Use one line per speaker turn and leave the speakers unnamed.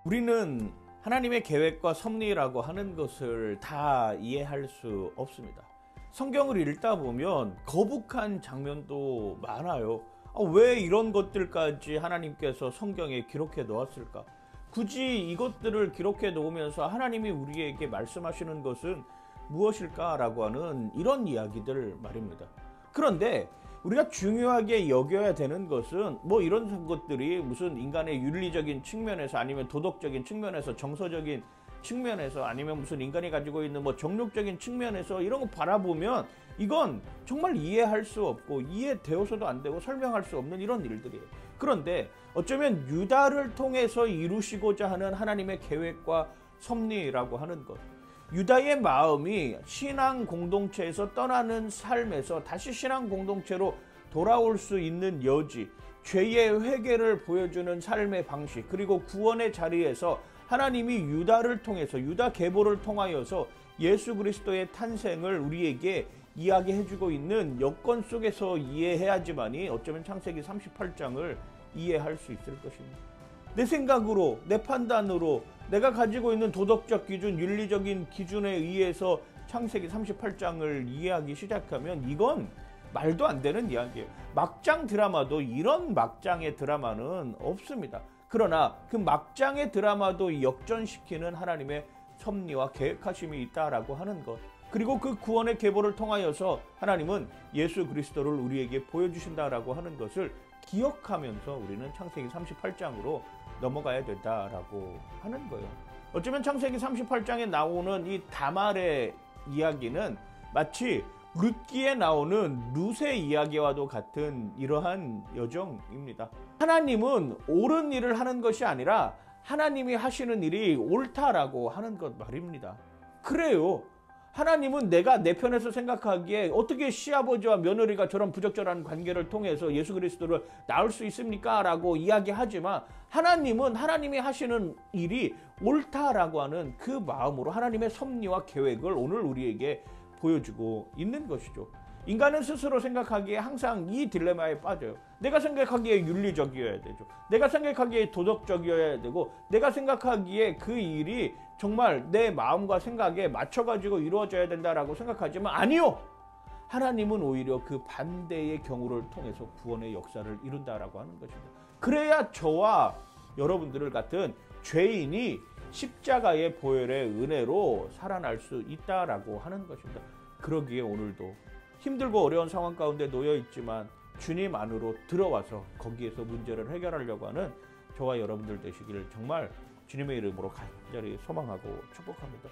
우리는 하나님의 계획과 섭리라고 하는 것을 다 이해할 수 없습니다. 성경을 읽다 보면 거북한 장면도 많아요. 왜 이런 것들까지 하나님께서 성경에 기록해 놓았을까? 굳이 이것들을 기록해 놓으면서 하나님이 우리에게 말씀하시는 것은 무엇일까라고 하는 이런 이야기들 말입니다. 그런데 우리가 중요하게 여겨야 되는 것은 이런 것들이 무슨 인간의 윤리적인 측면에서 아니면 도덕적인 측면에서 정서적인 측면에서 아니면 무슨 인간이 가지고 있는 정욕적인 측면에서 이런 거 바라보면 이건 정말 이해할 수 없고 이해되어서도 안 되고 설명할 수 없는 이런 일들이에요. 그런데 어쩌면 유다를 통해서 이루시고자 하는 하나님의 계획과 섭리라고 하는 것, 유다의 마음이 신앙 공동체에서 떠나는 삶에서 다시 신앙 공동체로 돌아올 수 있는 여지, 죄의 회개를 보여주는 삶의 방식, 그리고 구원의 자리에서 하나님이 유다를 통해서 유다 계보를 통하여서 예수 그리스도의 탄생을 우리에게 이야기해주고 있는 여건 속에서 이해해야지만이 어쩌면 창세기 38장을 이해할 수 있을 것입니다. 내 생각으로, 내 판단으로, 내가 가지고 있는 도덕적 기준, 윤리적인 기준에 의해서 창세기 38장을 이해하기 시작하면 이건 말도 안 되는 이야기예요. 막장 드라마도 이런 막장의 드라마는 없습니다. 그러나 그 막장의 드라마도 역전시키는 하나님의 섭리와 계획하심이 있다라고 하는 것, 그리고 그 구원의 계보를 통하여서 하나님은 예수 그리스도를 우리에게 보여주신다라고 하는 것을 기억하면서 우리는 창세기 38장으로 넘어가야 된다라고 하는 거예요. 어쩌면 창세기 38장에 나오는 이 다말의 이야기는 마치 룻기에 나오는 룻의 이야기와도 같은 이러한 여정입니다. 하나님은 옳은 일을 하는 것이 아니라 하나님이 하시는 일이 옳다라고 하는 것 말입니다. 그래요. 하나님은 내가 내 편에서 생각하기에 어떻게 시아버지와 며느리가 저런 부적절한 관계를 통해서 예수 그리스도를 낳을 수 있습니까? 라고 이야기하지만 하나님은 하나님이 하시는 일이 옳다라고 하는 그 마음으로 하나님의 섭리와 계획을 오늘 우리에게 보여주고 있는 것이죠. 인간은 스스로 생각하기에 항상 이 딜레마에 빠져요. 내가 생각하기에 윤리적이어야 되죠. 내가 생각하기에 도덕적이어야 되고, 내가 생각하기에 그 일이 정말 내 마음과 생각에 맞춰가지고 이루어져야 된다라고 생각하지만 아니요! 하나님은 오히려 그 반대의 경우를 통해서 구원의 역사를 이룬다라고 하는 것입니다. 그래야 저와 여러분들을 같은 죄인이 십자가의 보혈의 은혜로 살아날 수 있다라고 하는 것입니다. 그러기에 오늘도 힘들고 어려운 상황 가운데 놓여 있지만 주님 안으로 들어와서 거기에서 문제를 해결하려고 하는 저와 여러분들 되시기를 정말 주님의 이름으로 간절히 소망하고 축복합니다.